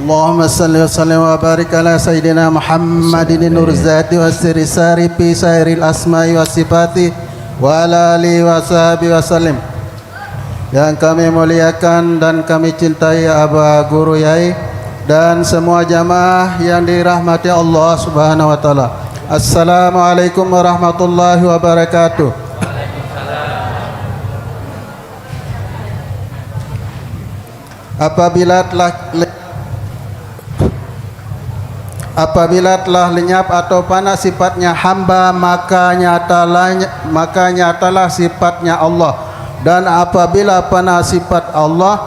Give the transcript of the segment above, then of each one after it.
Allahumma salli wa sallim wa barik ala Sayyidina Muhammadin nur zati wa siri sari fi sairil asma'i wa sifati wa ala alihi wa sahbihi wa sallim. Yang kami muliakan dan kami cintai Aba Guru Yai dan semua jamaah yang dirahmati Allah Subhanahu wa taala. Assalamualaikum warahmatullahi wabarakatuh. Apabila telah lenyap atau panas sifatnya hamba, maka nyatalah sifatnya Allah. Dan apabila panas sifat Allah,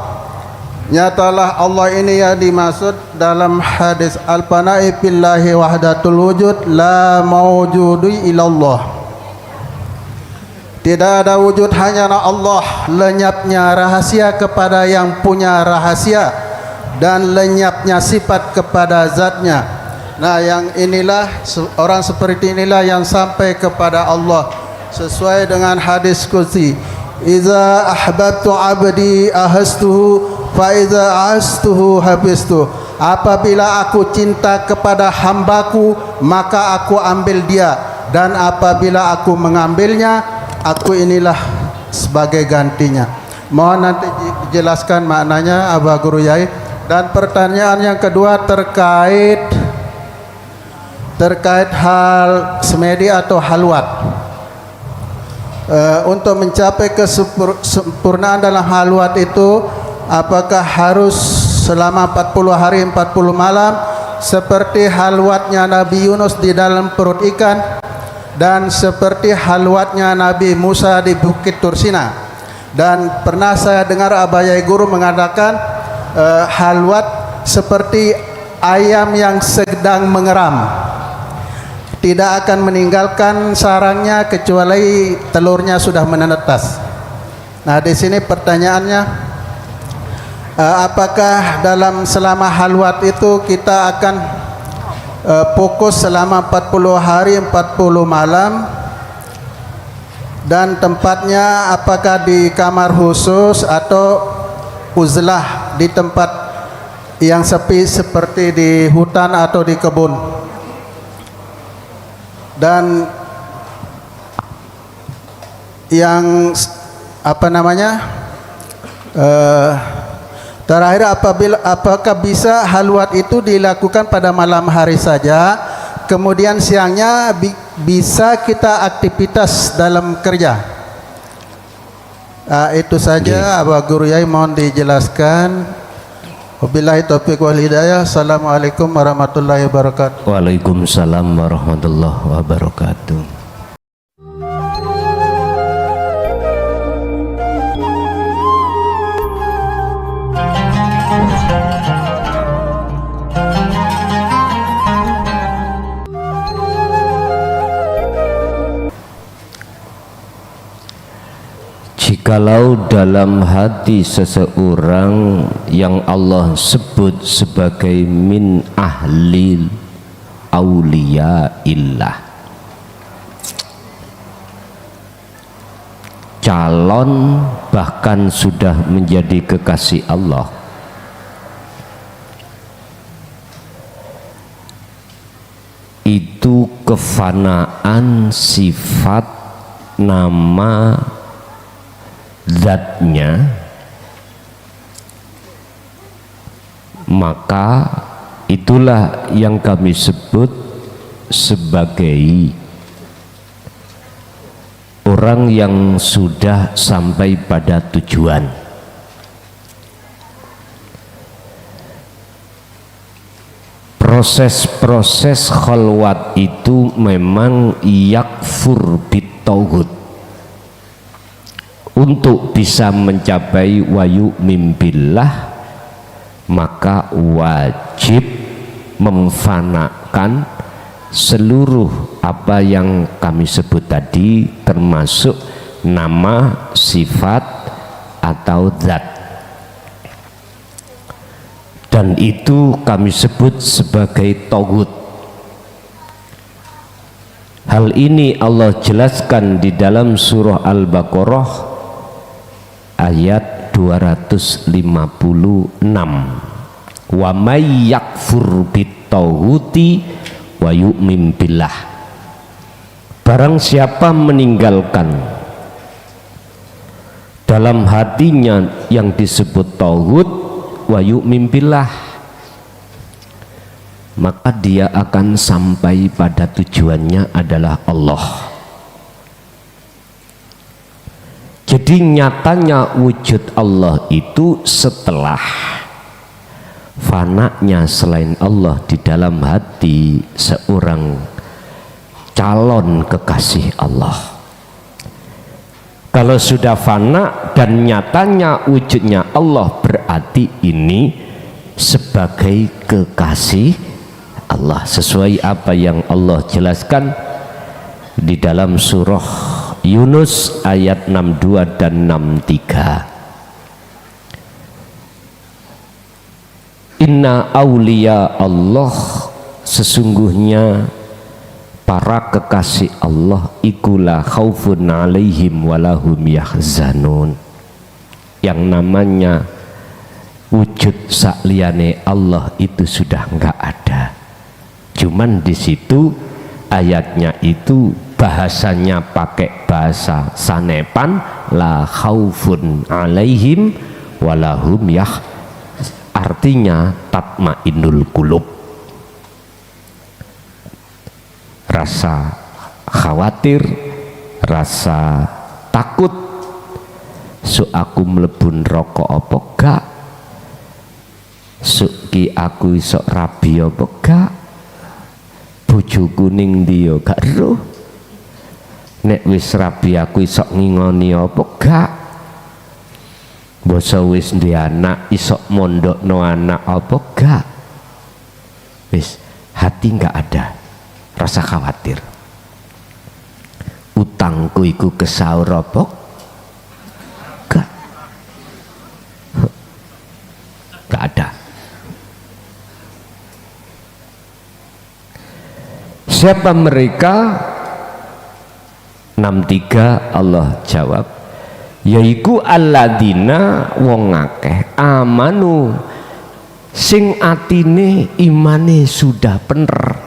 nyatalah Allah. Ini yang dimaksud dalam hadis al-fana'i billahi wahdatul wujud la mawjudu illallah. Tidak ada wujud, hanyalah Allah. Lenyapnya rahasia kepada yang punya rahasia dan lenyapnya sifat kepada zatnya. Nah, yang inilah orang seperti inilah yang sampai kepada Allah sesuai dengan hadis qudsi. Iza ahbabtu abdi ahastuhu fa iza ahastuhu habistu. Apabila aku cinta kepada hambaku, maka aku ambil dia, dan apabila aku mengambilnya, aku inilah sebagai gantinya. Mohon nanti dijelaskan maknanya Aba Guru Yai. Dan pertanyaan yang kedua terkait hal semedi atau halwat. Untuk mencapai kesempurnaan dalam halwat itu, apakah harus selama 40 hari 40 malam seperti halwatnya Nabi Yunus di dalam perut ikan, dan seperti halwatnya Nabi Musa di Bukit Tursina? Dan pernah saya dengar Aba Yai Guru mengatakan halwat seperti ayam yang sedang mengeram, tidak akan meninggalkan sarangnya kecuali telurnya sudah menetas. Nah, di sini pertanyaannya, apakah selama halwat itu kita akan fokus selama 40 hari 40 malam, dan tempatnya apakah di kamar khusus atau uzlah di tempat yang sepi seperti di hutan atau di kebun? Dan yang terakhir, apakah bisa halwat itu dilakukan pada malam hari saja, kemudian siangnya bisa kita aktivitas dalam kerja? Itu saja Aba Guru Yai, mohon dijelaskan. Wabillahi taufiq wal hidayah. Assalamualaikum warahmatullahi wabarakatuh. Waalaikumsalam warahmatullahi wabarakatuh. Jikalau dalam hati seseorang yang Allah sebut sebagai min ahlil auliyaillah, calon bahkan sudah menjadi kekasih Allah, itu kefanaan sifat nama zatnya, maka itulah yang kami sebut sebagai orang yang sudah sampai pada tujuan. Proses-proses khalwat itu memang yakfur bitauhid. Untuk bisa mencapai wayu mimbillah, maka wajib memfanakan seluruh apa yang kami sebut tadi, termasuk nama, sifat atau zat. Dan itu kami sebut sebagai tauhid. Hal ini Allah jelaskan di dalam surah Al-Baqarah ayat 256. wa may yakfur bitaghuti wa yu'min billah, barang siapa meninggalkan dalam hatinya yang disebut tauhid wa yu'min billah, maka dia akan sampai pada tujuannya adalah Allah. Jadi nyatanya wujud Allah itu setelah fananya selain Allah di dalam hati seorang calon kekasih Allah. Kalau sudah fana dan nyatanya wujudnya Allah, berarti ini sebagai kekasih Allah, sesuai apa yang Allah jelaskan di dalam surah Yunus ayat 62 dan 63. Inna auliya Allah, sesungguhnya para kekasih Allah ikulah khaufun alaihim walahum yahzanun. Yang namanya wujud sakliyane Allah itu sudah enggak ada. Cuman di situ ayatnya itu bahasanya pakai bahasa sanepan, la khaufun alaihim walahum yah, artinya tatmainul qulub, rasa khawatir, rasa takut su aku mlebun rokok apa gak, suki aku iso rabi apa gak, bojoku ning ndi yo gak eruh, nek wis rabi aku iso ngingoni apa gak, basa wis ndek anak iso mondokno anak apa gak. Wis hati enggak ada rasa khawatir. Utangku iku kesaur apa gak, gak ada. Siapa mereka? 63 Allah jawab, yaiku alladzina wong akeh amanu sing atine imane sudah bener,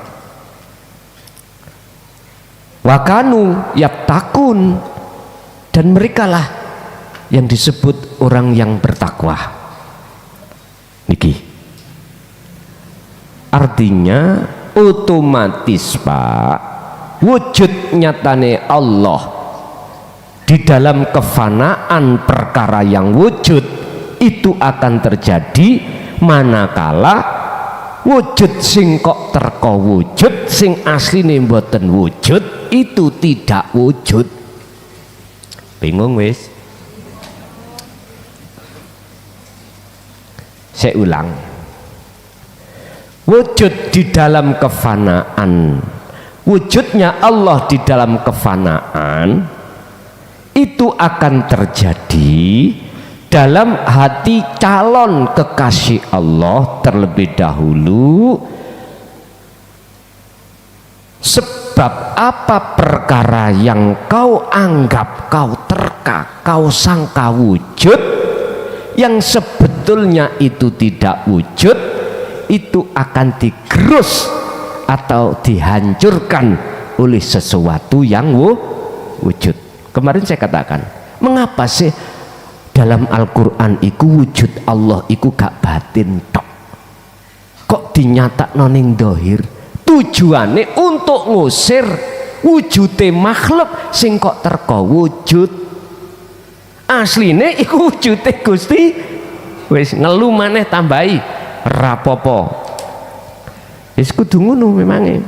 wakanu yaptakun, dan merekalah yang disebut orang yang bertakwa. Niki artinya otomatis Pak, wujud nyatane Allah di dalam kefanaan perkara yang wujud itu akan terjadi manakala wujud sing kok terko wujud sing asline mboten wujud itu tidak wujud. Bingung wis? Saya ulang, wujud di dalam kefanaan, wujudnya Allah di dalam kefanaan itu akan terjadi dalam hati calon kekasih Allah terlebih dahulu. Sebab apa perkara yang kau anggap, kau terka, kau sangka wujud, yang sebetulnya itu tidak wujud, itu akan digerus atau dihancurkan oleh sesuatu yang wujud. Kemarin saya katakan, mengapa sih dalam Al-Quran iku wujud Allah iku gak batin tok, kok dinyatakno ning dohir? Tujuannya untuk ngusir wujude makhluk sing kok terko wujud. Asline iku wujude Gusti, wis ngelu maneh tambahi rapopo, wis kudu ngono memange.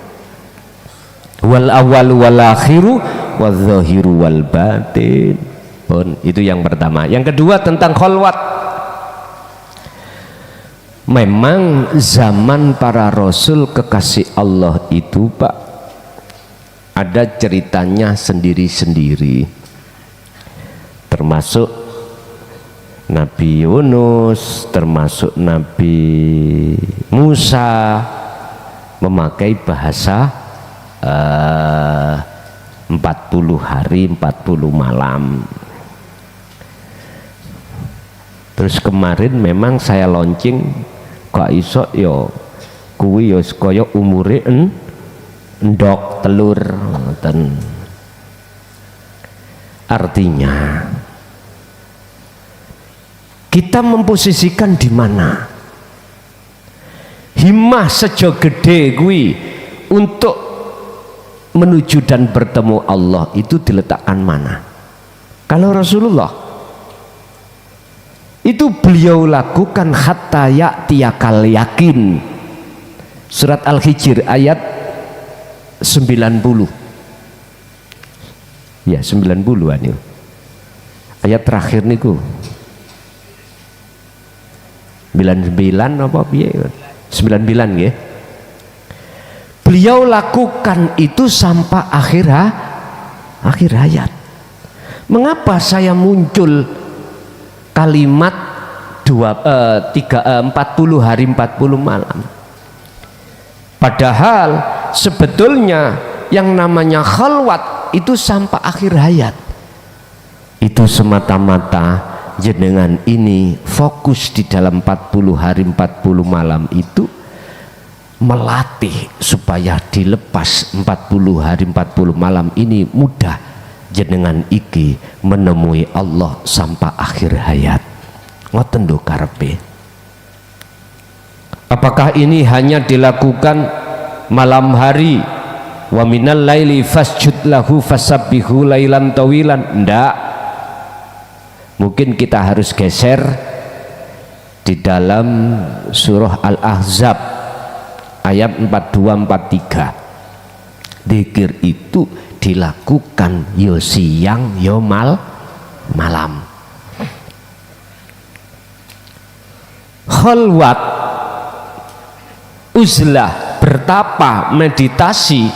Wal awal wal akhiru wal zahiru wal batin. Itu yang pertama. Yang kedua tentang kholwat. Memang zaman para rasul kekasih Allah itu Pak, ada ceritanya sendiri-sendiri, termasuk Nabi Yunus, termasuk Nabi Musa memakai bahasa 40 hari 40 malam. Terus kemarin memang saya launching gak iso ya kuwi ya kaya umure endok telur ngoten. Artinya kita memposisikan di mana himmah sejo gede kuwi untuk menuju dan bertemu Allah itu diletakkan mana. Kalau Rasulullah itu beliau lakukan hatta ya'tiyakal yakin. Surat Al-Hijr ayat 90. Ya 90-an itu. Ayat terakhir niku. 99 apa piye? 99 nggih. Beliau lakukan itu sampai akhir hayat. Mengapa saya muncul kalimat 40 hari 40 malam? Padahal sebetulnya yang namanya khalwat itu sampai akhir hayat. Itu semata-mata jenengan ini fokus di dalam 40 hari 40 malam itu melatih supaya dilepas 40 hari 40 malam ini mudah jenengan iki menemui Allah sampai akhir hayat. Ngoten lho karepe. Apakah ini hanya dilakukan malam hari? Wa minal laili fasjud lahu fasabbihu lailan tawilan. Ndak. Mungkin kita harus geser di dalam surah Al-Ahzab ayat 42-43. Dzikir itu dilakukan yo siang yo malam. Khalwat, uzlah, bertapa, meditasi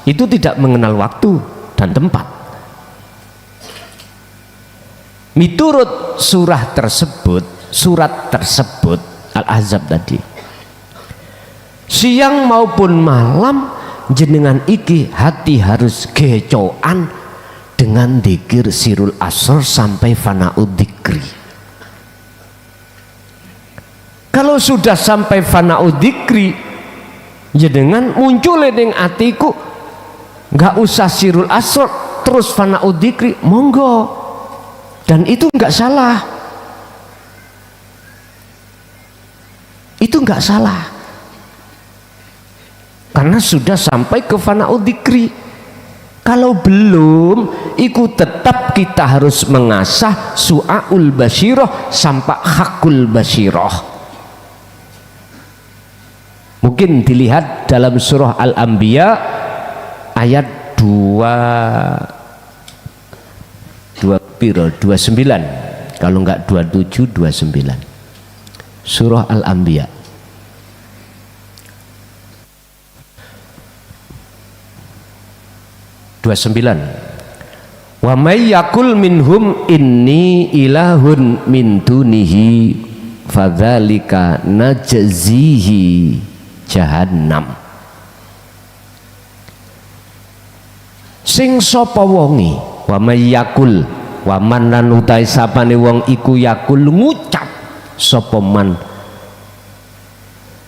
itu tidak mengenal waktu dan tempat. Miturut surat tersebut Al-Ahzab tadi, siang maupun malam jenengan iki hati harus gecoan dengan dzikir sirul asr sampai fana'ud dzikri. Kalau sudah sampai fana'ud dzikri jenengan muncul ning atiku nggak usah sirul asr terus fana'ud dzikri, monggo, dan itu nggak salah, itu nggak salah. Karena sudah sampai ke fana'ud dzikri. Kalau belum, ikut tetap kita harus mengasah su'aul basyirah sampai hakul basyirah. Mungkin dilihat dalam surah Al-Anbiya ayat 29, kalau enggak 27, 29. Surah Al-Anbiya 29. Wa may yakul minhum inni ilahun min dunihi fadzalika najzihi jahannam. Sing sapa wonge, wa may yakul, wa man lan utahe sapane wong iku yakul ngucap sapa man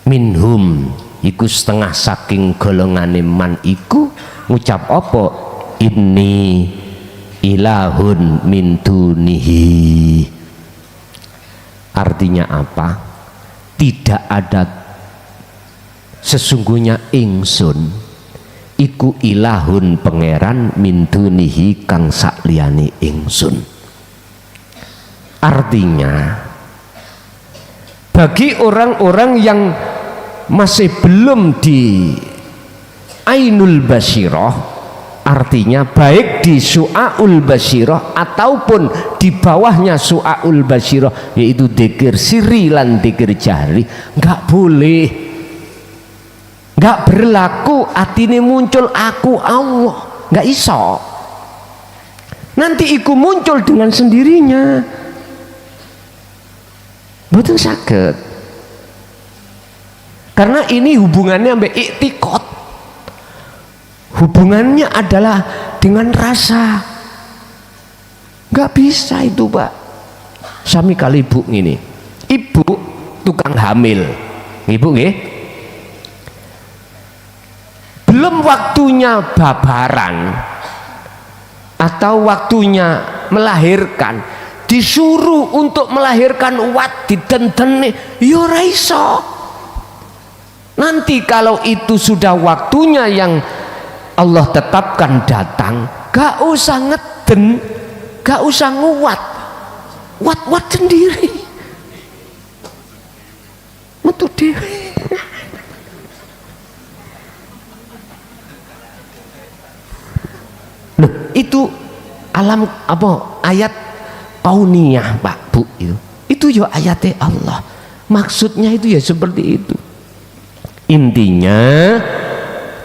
minhum iku setengah saking golongane man iku ngucap apa? Inni ilahun min dunihi. Artinya apa? Tidak ada, sesungguhnya ingsun iku ilahun pangeran min dunihi kang sakliyane ingsun. Artinya bagi orang-orang yang masih belum di ainul basyirah, artinya baik di su'aul basyirah ataupun di bawahnya su'aul basyirah, yaitu dzikir sirri lan dzikir jahri, nggak boleh, nggak berlaku atine muncul aku Allah, nggak iso. Nanti iku muncul dengan sendirinya, betul sakit. Karena ini hubungannya sampai iktikad. Hubungannya adalah dengan rasa. Nggak bisa itu, Pak. Sami kali ibu ini. Ibu tukang hamil. Ibu nggih. Belum waktunya babaran atau waktunya melahirkan, disuruh untuk melahirkan wat didenteni ya ora iso. Nanti kalau itu sudah waktunya yang Allah tetapkan datang, gak usah ngeden, gak usah nguwat, wat sendiri metu dhewe. Loh, itu alam apa ayat kauniyah Pak Bu, itu ya ayatnya Allah, maksudnya itu ya seperti itu. Intinya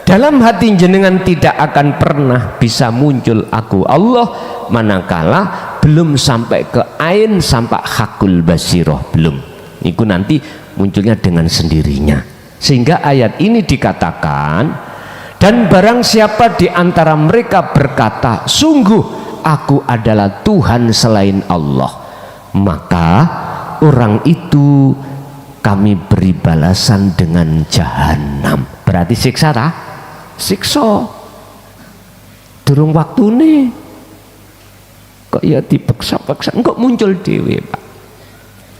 dalam hati jenengan tidak akan pernah bisa muncul aku Allah manakala belum sampai ke ain sampai hakul basiroh, belum. Itu nanti munculnya dengan sendirinya. Sehingga ayat ini dikatakan, dan barang siapa di antara mereka berkata sungguh aku adalah Tuhan selain Allah, maka orang itu kami beri balasan dengan jahanam. Berarti siksa tak? Siksa durung waktu nih kok ya dipaksa-paksa kok muncul dewe Pak.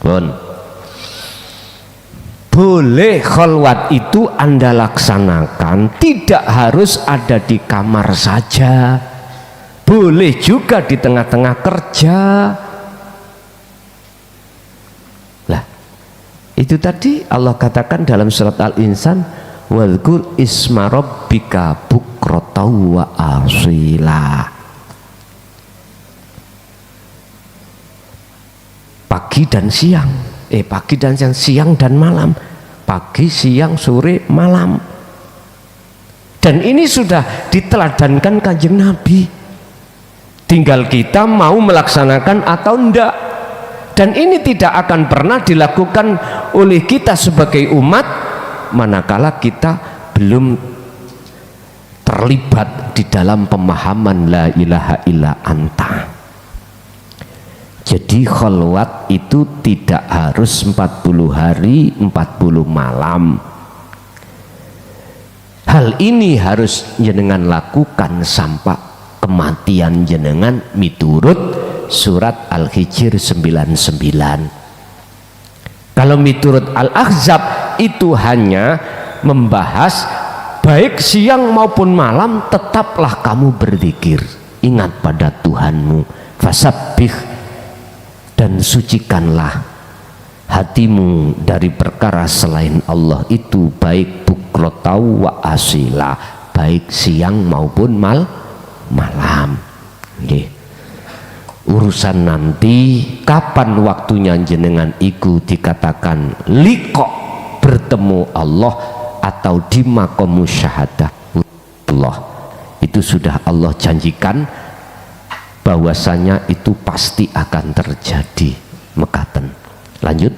Bon. Boleh khalwat itu Anda laksanakan, tidak harus ada di kamar saja, boleh juga di tengah-tengah kerja. Lah itu tadi Allah katakan dalam surat Al-Insan, wadhkur isma rabbika bukratan wa asila. Pagi dan siang, pagi dan siang dan malam, pagi, siang, sore, malam. Dan ini sudah diteladankan Kanjeng Nabi. Tinggal kita mau melaksanakan atau enggak. Dan ini tidak akan pernah dilakukan oleh kita sebagai umat manakala kita belum terlibat di dalam pemahaman la ilaha illa anta. Jadi khalwat itu tidak harus 40 hari 40 malam. Hal ini harus jenengan lakukan sampai kematian jenengan miturut surat Al-Hijr 99. Kalau miturut Al-Ahzab itu hanya membahas baik siang maupun malam tetaplah kamu berzikir, ingat pada Tuhanmu, fasabbih, dan sucikanlah hatimu dari perkara selain Allah itu, baik bukrotau wa asila, baik siang maupun malam. Okay. Urusan nanti kapan waktunya jenengan iku dikatakan liqa bertemu Allah atau di maqam musyahadah Allah, itu sudah Allah janjikan bahwasanya itu pasti akan terjadi. Mekaten. Lanjut.